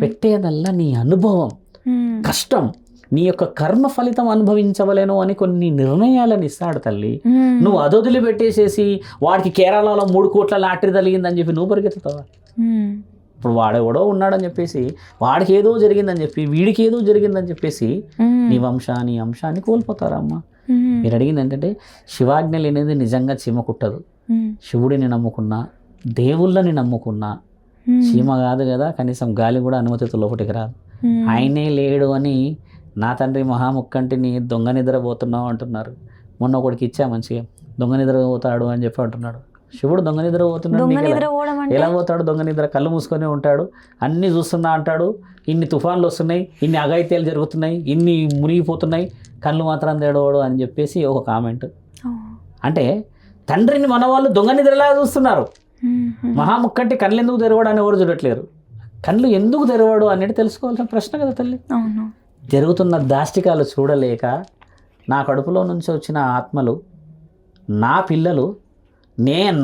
పెట్టేదల్లా నీ అనుభవం, కష్టం, నీ యొక్క కర్మ ఫలితం అనుభవించవలేను అని కొన్ని నిర్ణయాలను ఇస్తాడు తల్లి. నువ్వు అదొదిలి పెట్టేసేసి వాడికి కేరళలో 3 కోట్ల లాటరీ తగిలిందని చెప్పి నువ్వు పరిగెత్తుతావా? ఇప్పుడు వాడెవడో ఉన్నాడని చెప్పేసి వాడికి ఏదో జరిగిందని చెప్పి వీడికి ఏదో జరిగిందని చెప్పేసి నీ వంశాన్ని అంశాన్ని కోల్పోతారమ్మా. మీరు అడిగింది ఏంటంటే శివాజ్ఞ లేనిది నిజంగా చీమ కుట్టదు. శివుడిని నమ్ముకున్నా, దేవుళ్ళని నమ్ముకున్నా చీమ కాదు కదా, కనీసం గాలి కూడా అనుమతితో లోపలికి రాదు. ఆయనే లేడు అని నా తండ్రి మహాముక్కంటిని దొంగ నిద్రపోతున్నావు అంటున్నారు. మొన్న ఒకడికి ఇచ్చా మంచిగా, దొంగ నిద్ర పోతాడు అని చెప్పి అంటున్నాడు. శివుడు దొంగ నిద్ర పోతున్నాడు, ఎలా పోతాడు? దొంగ నిద్ర, కళ్ళు మూసుకొని ఉంటాడు, అన్నీ చూస్తున్నా అంటాడు. ఇన్ని తుఫాన్లు వస్తున్నాయి, ఇన్ని అఘాయిత్యాలు జరుగుతున్నాయి, ఇన్ని మునిగిపోతున్నాయి, కళ్ళు మాత్రం తెడవడు అని చెప్పేసి ఒక కామెంట్. అంటే తండ్రిని మన వాళ్ళు దొంగ నిద్రలా చూస్తున్నారు. మహాముక్కంటి కళ్ళు ఎందుకు తెరవాడు అని ఎవరు చూడట్లేరు. కళ్ళు ఎందుకు తెరవాడు అనేది తెలుసుకోవాల్సిన ప్రశ్న కదా తల్లి. జరుగుతున్న దాష్టికాలు చూడలేక నా కడుపులో నుంచి వచ్చిన ఆత్మలు, నా పిల్లలు,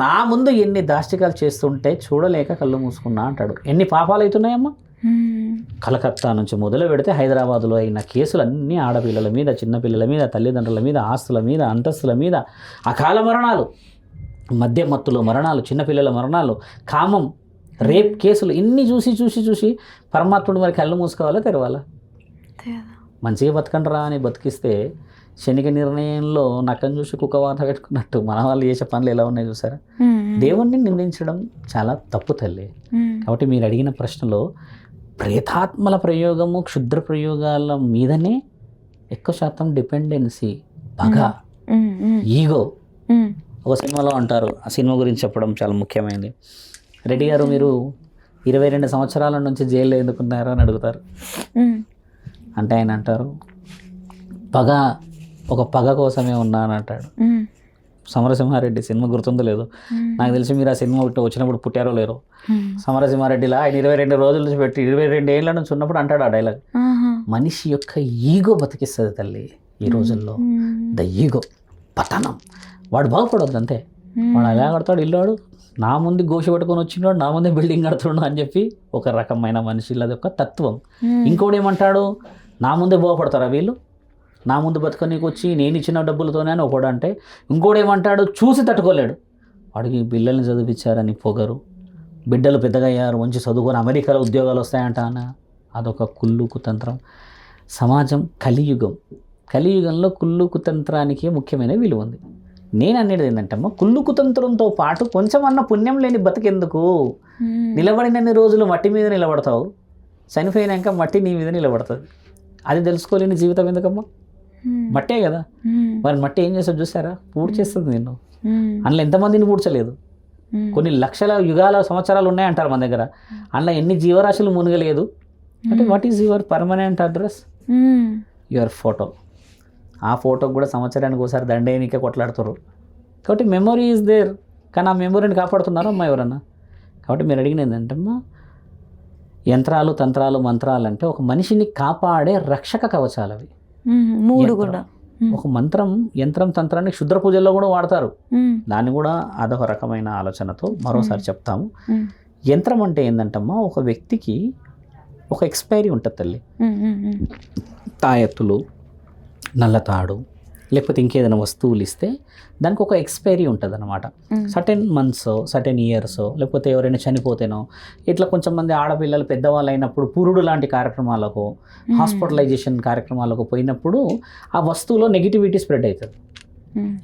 నా ముందు ఎన్ని దాష్టికాలు చేస్తుంటే చూడలేక కళ్ళు మూసుకున్నా అంటాడు. ఎన్ని పాపాలు అవుతున్నాయమ్మా. కలకత్తా నుంచి మొదలు పెడితే హైదరాబాదులో అయిన కేసులు అన్నీ ఆడపిల్లల మీద, చిన్నపిల్లల మీద, తల్లిదండ్రుల మీద, ఆస్తుల మీద, అంతస్తుల మీద, అకాల మరణాలు, మద్య మత్తులో మరణాలు, చిన్నపిల్లల మరణాలు, కామం, రేప్ కేసులు, ఇన్ని చూసి పరమాత్ముడు మరి కళ్ళు మూసుకోవాలా తెరవాలా? మంచిగా బతకండి రా అని బతికిస్తే శనిక నిర్ణయంలో నక్కను చూసి కుక్క వాత పెట్టుకున్నట్టు మన వాళ్ళు చేసే పనులు ఎలా ఉన్నాయి చూసారా? దేవుణ్ణి నిందించడం చాలా తప్పు తల్లి. కాబట్టి మీరు అడిగిన ప్రశ్నలో ప్రేతాత్మల ప్రయోగము, క్షుద్ర ప్రయోగాల మీదనే ఎక్కువ శాతం డిపెండెన్సీ, పగ, ఈగో. ఒక సినిమాలో అంటారు, ఆ సినిమా గురించి చెప్పడం చాలా ముఖ్యమైనది. రెడ్డి గారు మీరు 22 సంవత్సరాల నుంచి జైల్లో ఎందుకున్నారో అని అడుగుతారు. అంటే ఆయన అంటారు, ఒక పగ కోసమే ఉన్నాను అంటాడు. సమరసింహారెడ్డి సినిమా గుర్తుందో లేదో నాకు తెలిసి, మీరు ఆ సినిమా వచ్చినప్పుడు పుట్టారో లేరో. సమరసింహారెడ్డిలా ఆయన 22 రోజుల నుంచి పెట్టి 22 ఏళ్ళ నుంచి ఉన్నప్పుడు అంటాడు ఆ డైలాగ్. మనిషి యొక్క ఈగో బతికిస్తుంది తల్లి ఈ రోజుల్లో. ద ఈగో పతనం. వాడు బాగుపడొద్దు అంతే. వాడు ఎలా కడతాడు ఇల్లు, నా ముందు గోషి పట్టుకొని వచ్చినాడు, నా ముందే బిల్డింగ్ కడుతున్నాడు అని చెప్పి ఒక రకమైన మనిషిలది ఒక తత్వం. ఇంకోటి ఏమంటాడు, నా ముందే బాగుపడతారా వీళ్ళు, నా ముందు బతుకనీకి వచ్చి నేను ఇచ్చిన డబ్బులతోనే అని ఒకడు అంటే, ఇంకోటి ఏమంటాడు, చూసి తట్టుకోలేడు. వాడికి పిల్లల్ని చదివించారని పొగరు, బిడ్డలు పెద్దగా అయ్యారు, మంచి చదువుకొని అమెరికాలో ఉద్యోగాలు వస్తాయంట అన్న, అదొక కుళ్ళు కుతంత్రం. సమాజం కలియుగంలో కుళ్ళు కుతంత్రానికి ముఖ్యమైన విలువ ఉంది. నేను అనేది ఏంటంటే అమ్మ, కుళ్ళు కుతంత్రంతో పాటు కొంచెం అన్న పుణ్యం లేని బతికెందుకు? నిలబడినన్ని రోజులు మట్టి మీద నిలబడతావు, చనిపోయినాక మట్టి నీ మీద నిలబడుతుంది. అది తెలుసుకోలేని జీవితం ఎందుకమ్మా? మట్టే కదా. మరి మట్టి ఏం చేస్తుంది చూసారా? పూడ్చేస్తుంది నిన్ను. అందులో ఎంతమందిని పూడ్చలేదు. కొన్ని లక్షల యుగాల సంవత్సరాలు ఉన్నాయంటారు మన దగ్గర. అందులో ఎన్ని జీవరాశులు మునగలేదు అంటే what is your permanent address? Your photo. ఆ ఫోటోకి కూడా సంవత్సరానికి ఒకసారి దండేనికే కొట్లాడుతారు. కాబట్టి మెమొరీ ఈజ్ దేర్, కానీ ఆ మెమొరీని కాపాడుతున్నారు అమ్మా ఎవరన్నా? కాబట్టి మీరు అడిగినది ఏంటంటమ్మా, యంత్రాలు, తంత్రాలు, మంత్రాలు అంటే ఒక మనిషిని కాపాడే రక్షక కవచాలు అవి. 3 కూడా ఒక యంత్రం తంత్రాన్ని క్షుద్ర పూజల్లో కూడా వాడతారు. దాన్ని కూడా అదొక రకమైన ఆలోచనతో మరోసారి చెప్తాము. యంత్రం అంటే ఏంటంటమ్మా, ఒక వ్యక్తికి ఒక ఎక్స్పైరీ ఉంటుంది తల్లి. తాయెత్తులు, నల్లతాడు, లేకపోతే ఇంకేదైనా వస్తువులు ఇస్తే దానికి ఒక ఎక్స్పైరీ ఉంటుంది అనమాట. సర్టెన్ మంత్స్, సర్టెన్ ఇయర్స్, లేకపోతే ఎవరైనా చనిపోతేనో, ఇట్లా కొంచెం మంది ఆడపిల్లలు పెద్దవాళ్ళు అయినప్పుడు పురుడు లాంటి కార్యక్రమాలకు, హాస్పిటలైజేషన్ కార్యక్రమాలకు పోయినప్పుడు ఆ వస్తువులో నెగిటివిటీ స్ప్రెడ్ అవుతుంది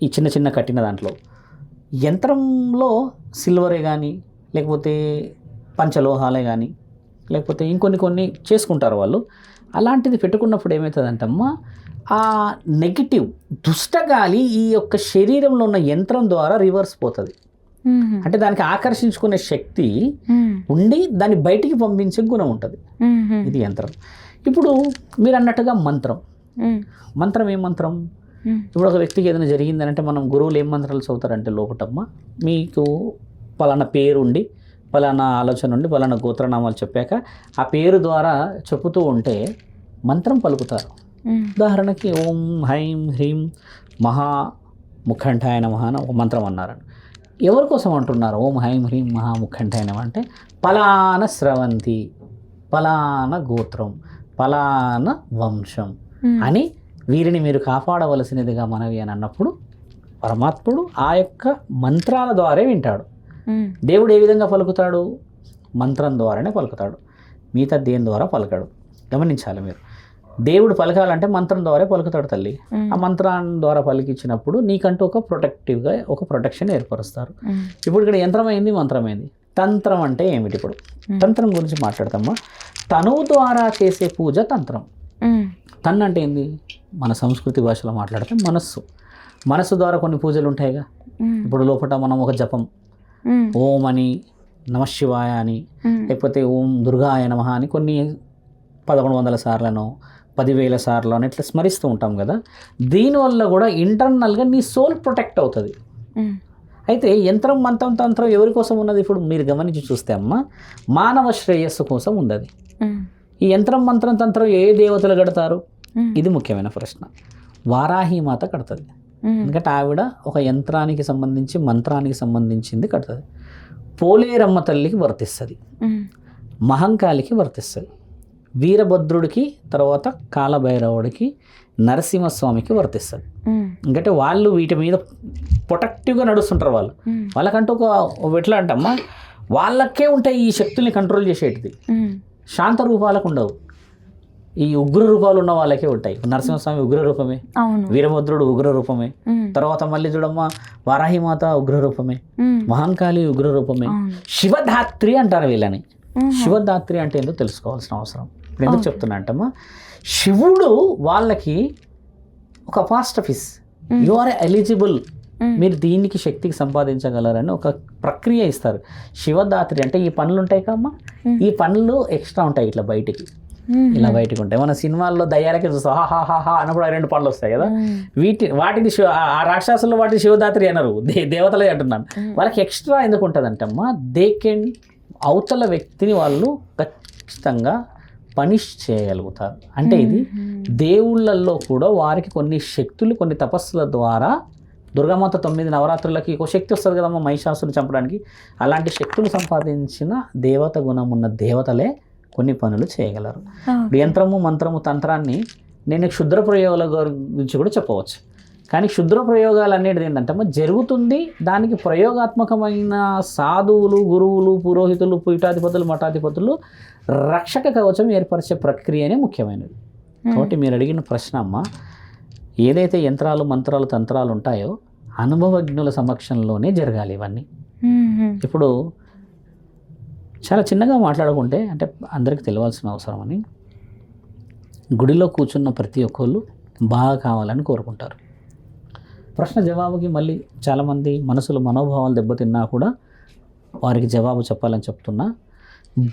ఈ చిన్న చిన్న కట్టిన దాంట్లో. యంత్రంలో సిల్వరే కానీ, లేకపోతే పంచలోహాలే కానీ, లేకపోతే ఇంకొన్ని చేసుకుంటారు వాళ్ళు. అలాంటిది పెట్టుకున్నప్పుడు ఏమవుతుందంటమ్మా, ఆ నెగిటివ్ దుష్టగాలి ఈ యొక్క శరీరంలో ఉన్న యంత్రం ద్వారా రివర్స్ పోతుంది. అంటే దానికి ఆకర్షించుకునే శక్తి ఉండి దాన్ని బయటికి పంపించే గుణం ఉంటుంది. ఇది యంత్రం. ఇప్పుడు మీరు అన్నట్టుగా మంత్రం ఏం మంత్రం? ఇప్పుడు ఒక వ్యక్తికి ఏదైనా జరిగిందనంటే మనం గురువులు ఏం మంత్రాలు చదువుతారంటే, లోపటమ్మ మీకు పలానా పేరు ఉండి, పలానా ఆలోచన ఉండి, పలానా గోత్రనామాలు చెప్పాక ఆ పేరు ద్వారా చెబుతూ ఉంటే మంత్రం పలుకుతారు. ఉదాహరణకి ఓం హైం హ్రీం మహా ముఖంఠాయ నమః అని ఒక మంత్రం అన్నారు. ఎవరి కోసం అంటున్నారు ఓం హైం హ్రీం మహా ముఖంఠాయ నమః అంటే? పలాన స్రవంతి, పలాన గోత్రం, పలాన వంశం అని వీరిని మీరు కాపాడవలసినదిగా మనవి అని అన్నప్పుడు పరమాత్ముడు ఆ యొక్క మంత్రాల ద్వారే వింటాడు. దేవుడు ఏ విధంగా పలుకుతాడు? మంత్రం ద్వారానే పలుకుతాడు. మిగతా దేని ద్వారా పలకడు. గమనించాలి మీరు. దేవుడు పలకాలంటే మంత్రం ద్వారా పలుకుతాడు తల్లి. ఆ మంత్రాన్ని ద్వారా పలికించినప్పుడు నీకంటూ ఒక ప్రొటెక్టివ్గా ఒక ప్రొటెక్షన్ ఏర్పరుస్తారు. ఇప్పుడు ఇక్కడ యంత్రమైంది, మంత్రమైంది. తంత్రం అంటే ఏమిటి? ఇప్పుడు తంత్రం గురించి మాట్లాడతామా. తనువు ద్వారా చేసే పూజ తంత్రం. తన్ అంటే ఏంది? మన సంస్కృతి భాషలో మాట్లాడితే మనస్సు ద్వారా కొన్ని పూజలు ఉంటాయిగా. ఇప్పుడు లోపల మనం ఒక జపం, ఓం అని, నమశివాయ అని, లేకపోతే ఓం దుర్గాయ నమః అని కొన్ని 1100 సార్లను, 10,000 సార్లు ఇట్లా స్మరిస్తూ ఉంటాం కదా. దీనివల్ల కూడా ఇంటర్నల్గా నీ సోల్ ప్రొటెక్ట్ అవుతుంది. అయితే యంత్రం, మంత్రం, తంత్రం ఎవరి కోసం ఉన్నది? ఇప్పుడు మీరు గమనించి చూస్తే అమ్మ, మానవ శ్రేయస్సు కోసం ఉన్నది. ఈ యంత్రం, మంత్రం, తంత్రం ఏ దేవతలు కడతారు? ఇది ముఖ్యమైన ప్రశ్న. వారాహి మాత కడుతుంది. ఎందుకంటే ఆవిడ ఒక యంత్రానికి సంబంధించి, మంత్రానికి సంబంధించింది కడుతుంది. పోలేరమ్మ తల్లికి వర్తిస్తుంది, మహంకాళికి వర్తిస్తుంది, వీరభద్రుడికి, తర్వాత కాలభైరవుడికి, నరసింహస్వామికి వర్తిస్తుంది. ఎందుకంటే వాళ్ళు వీటి మీద ప్రొటెక్టివ్గా నడుస్తుంటారు. వాళ్ళకంటూ ఒక ఎట్లా అంటమ్మా, వాళ్ళకే ఉంటాయి ఈ శక్తుల్ని కంట్రోల్ చేసేటిది. శాంత రూపాలకు ఉండవు, ఈ ఉగ్ర రూపాలు ఉన్న వాళ్ళకే ఉంటాయి. నరసింహస్వామి ఉగ్ర రూపమే, వీరభద్రుడు ఉగ్ర రూపమే, తర్వాత మళ్ళీ చూడమ్మా వారాహిమాత ఉగ్ర రూపమే, మహంకాళి ఉగ్ర రూపమే, శివధాత్రి అంటారు వీళ్ళని. శివధాత్రి అంటే ఏంటో తెలుసుకోవాల్సిన అవసరం. ఇప్పుడు ఎందుకు చెప్తున్నా అంటమ్మా, శివుడు వాళ్ళకి ఒక అపాస్ట్రఫీస్, యు ఆర్ ఎలిజిబుల్, మీరు దీనికి శక్తికి సంపాదించగలరని ఒక ప్రక్రియ ఇస్తారు. శివధాత్రి అంటే ఈ పనులు ఉంటాయి కమ్మా, ఈ పనులు ఎక్స్ట్రా ఉంటాయి, ఇట్లా బయటికి ఇలా బయటకు ఉంటాయి. మన సినిమాల్లో దయ్యాలకి చూస్తాం, హాహాహా అన్నప్పుడు ఆ 2 పనులు వస్తాయి కదా. వాటిని ఆ రాక్షసులు వాటిని శివధాత్రి అనరు, దేవతలే అంటున్నాను. వాళ్ళకి ఎక్స్ట్రా ఎందుకు ఉంటుంది అంటమ్మా, దే కెన్ అవతల వ్యక్తిని వాళ్ళు ఖచ్చితంగా పనిష్ చేయగలుగుతారు. అంటే ఇది దేవుళ్ళల్లో కూడా వారికి కొన్ని శక్తులు, కొన్ని తపస్సుల ద్వారా, దుర్గామాత 9 నవరాత్రులకి ఒక శక్తి వస్తుంది కదమ్మా మహిషాసుని చంపడానికి, అలాంటి శక్తులు సంపాదించిన దేవత గుణం ఉన్న దేవతలే కొన్ని పనులు చేయగలరు. యంత్రము, మంత్రము, తంత్రాన్ని నేను క్షుద్ర ప్రయోగాల గురించి కూడా చెప్పవచ్చు. కానీ క్షుద్ర ప్రయోగాలు అనేది ఏంటంటే జరుగుతుంది, దానికి ప్రయోగాత్మకమైన సాధువులు, గురువులు, పురోహితులు, పీఠాధిపతులు, మఠాధిపతులు రక్షక కవచం ఏర్పరిచే ప్రక్రియనే ముఖ్యమైనది. కాబట్టి మీరు అడిగిన ప్రశ్న అమ్మ, ఏదైతే యంత్రాలు, మంత్రాలు, తంత్రాలు ఉంటాయో అనుభవజ్ఞుల సమక్షంలోనే జరగాలి ఇవన్నీ. ఇప్పుడు చాలా చిన్నగా మాట్లాడుకుంటే, అంటే అందరికీ తెలియాల్సిన అవసరం అని, గుడిలో కూర్చున్న ప్రతి ఒక్కళ్ళు బాగా కావాలని కోరుకుంటారు. ప్రశ్న జవాబుకి మళ్ళీ చాలామంది మనోభావాలు దెబ్బతిన్నా కూడా వారికి జవాబు చెప్పాలని చెప్తున్నా.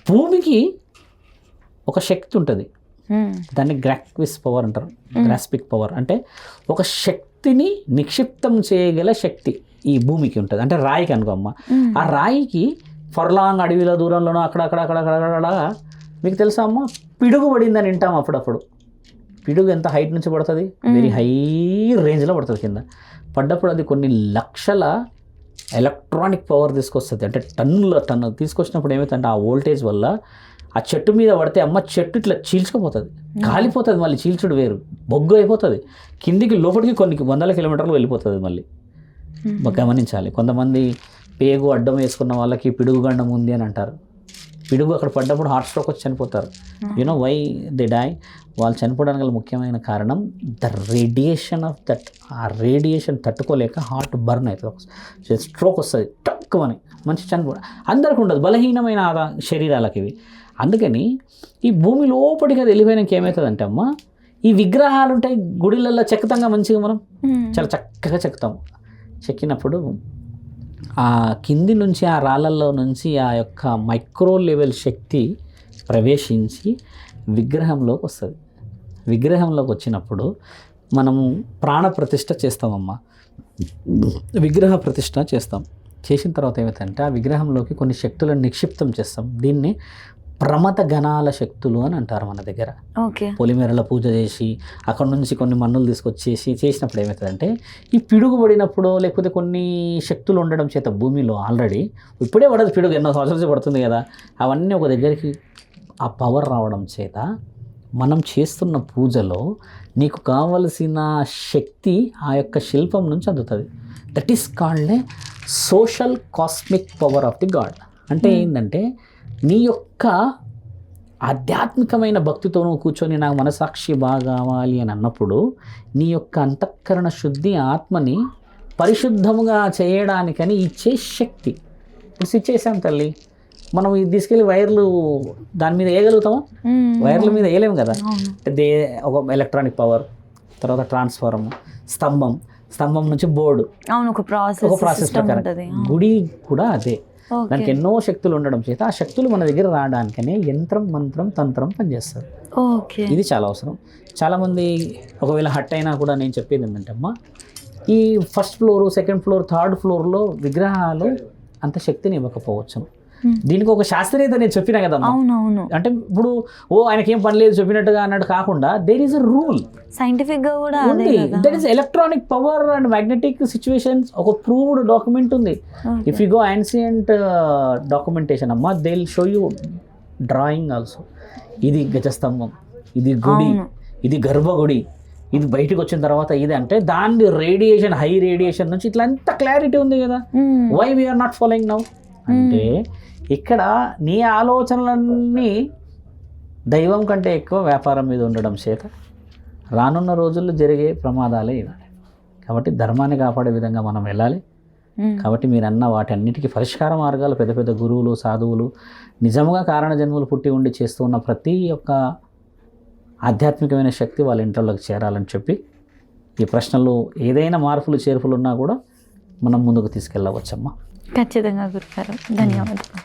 భూమికి ఒక శక్తి ఉంటుంది, దాన్ని గ్రాస్పిక్ పవర్ అంటారు. గ్రాస్పిక్ పవర్ అంటే ఒక శక్తిని నిక్షిప్తం చేయగల శక్తి ఈ భూమికి ఉంటుంది. అంటే రాయికి అనుకోమ్మ, ఆ రాయికి ఫర్లాంగ్ అడవిలో దూరంలోనో అక్కడ మీకు తెలుసా అమ్మ, పిడుగు పడిందని వింటాం అప్పుడప్పుడు. పిడుగు ఎంత హైట్ నుంచి పడుతుంది, వెరీ హై రేంజ్లో పడుతుంది కింద. పడ్డప్పుడు అది కొన్ని లక్షల ఎలక్ట్రానిక్ పవర్ తీసుకొస్తుంది, అంటే టన్ను తీసుకొచ్చినప్పుడు ఏమవుతుందంటే ఆ వోల్టేజ్ వల్ల ఆ చెట్టు మీద పడితే అమ్మ చెట్టు ఇట్లా చీల్చుకుపోతుంది, కాలిపోతుంది. మళ్ళీ చీల్చుడు వేరు, బొగ్గు అయిపోతుంది, కిందికి లోపలికి కొన్ని వందల కిలోమీటర్లు వెళ్ళిపోతుంది. మళ్ళీ గమనించాలి. కొంతమంది పేగు అడ్డం వేసుకున్న వాళ్ళకి పిడుగు గండం ఉంది అని అంటారు. పిడుగు అక్కడ పడ్డప్పుడు హార్ట్ స్ట్రోక్ వచ్చి చనిపోతారు. You know why they die? వాళ్ళు చనిపోవడానికి గల ముఖ్యమైన కారణం ద రేడియేషన్ ఆఫ్ దట్. ఆ రేడియేషన్ తట్టుకోలేక హార్ట్ బర్న్ అవుతుంది, స్ట్రోక్ వస్తుంది టక్కుమని, మంచి చనిపోవడం. అందరికీ ఉండదు, బలహీనమైన శరీరాలకి ఇవి. అందుకని ఈ భూమి లోపలికి అది వెళ్ళిపోయినాక ఏమవుతుందంటే అమ్మ, ఈ విగ్రహాలు ఉంటాయి గుడిలలో చెక్కుతాంగా మంచిగా, మనం చాలా చక్కగా చెక్కుతాము. చెక్కినప్పుడు ఆ కింది నుంచి ఆ రాళ్ళల్లో నుంచి ఆ యొక్క మైక్రో లెవెల్ శక్తి ప్రవేశించి విగ్రహంలోకి వస్తుంది. విగ్రహంలోకి వచ్చినప్పుడు మనము ప్రాణ ప్రతిష్ఠ చేస్తామమ్మా, విగ్రహ ప్రతిష్ఠ చేస్తాం. చేసిన తర్వాత ఏమవుతుందంటే ఆ విగ్రహంలోకి కొన్ని శక్తులను నిక్షిప్తం చేస్తాం. దీన్ని ప్రమథ గణాల శక్తులు అని అంటారు మన దగ్గర. పొలిమేరల పూజ చేసి అక్కడ నుంచి కొన్ని మన్నులు తీసుకొచ్చేసి చేసినప్పుడు ఏమవుతుందంటే ఈ పిడుగు పడినప్పుడు, లేకపోతే కొన్ని శక్తులు ఉండడం చేత భూమిలో ఆల్రెడీ ఇప్పుడే పడదు పిడుగు, ఎన్నో సంవత్సరాలు పడుతుంది కదా, అవన్నీ ఒక దగ్గరికి ఆ పవర్ రావడం చేత మనం చేస్తున్న పూజలో నీకు కావలసిన శక్తి ఆ యొక్క శిల్పం నుంచి అందుతుంది. That is called a social cosmic power of the God. అంటే ఏంటంటే నీ యొక్క ఆధ్యాత్మికమైన భక్తితో నువ్వు కూర్చొని నాకు మనసాక్షి బాగా కావాలి అని అన్నప్పుడు నీ యొక్క అంతఃకరణ శుద్ధి ఆత్మని పరిశుద్ధముగా చేయడానికని ఇచ్చే శక్తి. ఇప్పుడు స్విచ్ చేసాం తల్లి, మనం ఇది తీసుకెళ్ళి వైర్లు దాని మీద వేయగలుగుతామా? వైర్ల మీద వేయలేము కదా. ఒక ఎలక్ట్రానిక్ పవర్, తర్వాత ట్రాన్స్ఫార్మర్, స్తంభం నుంచి బోర్డు, ఒక ప్రాసెస్ ప్రకారం. గుడి కూడా అదే, దానికి ఎన్నో శక్తులు ఉండడం చేత ఆ శక్తులు మన దగ్గర రావడానికనే యంత్రం, మంత్రం, తంత్రం పనిచేస్తారు. ఇది చాలా అవసరం. చాలామంది ఒకవేళ హట్ అయినా కూడా నేను చెప్పేది ఏంటంటే అమ్మా, ఈ first floor, second floor, third ఫ్లోర్లో విగ్రహాలు అంత శక్తిని ఇవ్వకపోవచ్చును. దీనికి ఒక శాస్త్రీయత నేను చెప్పినా కదా, అంటే ఇప్పుడు ఆయనకి ఏం పని లేదు చెప్పినట్టుగా అన్నట్టు కాకుండా there is a rule, scientific గా కూడా that is electronic power and magnetic situations. ఒక ప్రూవ్డ్ డాక్యుమెంట్ ఉంది. If you go ancient documentation అమ్మా, they will show you drawing also. ఇది గజస్తంభం, ఇది గుడి, ఇది గర్భగుడి, ఇది బయటకు వచ్చిన తర్వాత ఇది అంటే దాని రేడియేషన్, హై రేడియేషన్ నుంచి ఇట్లా అంత క్లారిటీ ఉంది కదా. Why we are not following now అంటే ఇక్కడ నీ ఆలోచనలన్నీ దైవం కంటే ఎక్కువ వ్యాపారం మీద ఉండడం చేత రానున్న రోజుల్లో జరిగే ప్రమాదాలే ఇవ్వాలి. కాబట్టి ధర్మాన్ని కాపాడే విధంగా మనం వెళ్ళాలి. కాబట్టి మీరు అన్న వాటన్నిటికీ పరిష్కార మార్గాలు పెద్ద పెద్ద గురువులు, సాధువులు, నిజంగా కారణ జన్మలు పుట్టి ఉండి చేస్తూ ఉన్న ప్రతి ఒక్క ఆధ్యాత్మికమైన శక్తి వాళ్ళ ఇంట్లోకి చేరాలని చెప్పి ఈ ప్రశ్నలు ఏదైనా మార్పులు చేర్పులు ఉన్నా కూడా మనం ముందుకు తీసుకెళ్ళవచ్చమ్మా. ఖచ్చితంగా గురుగారు, ధన్యవాదాలు.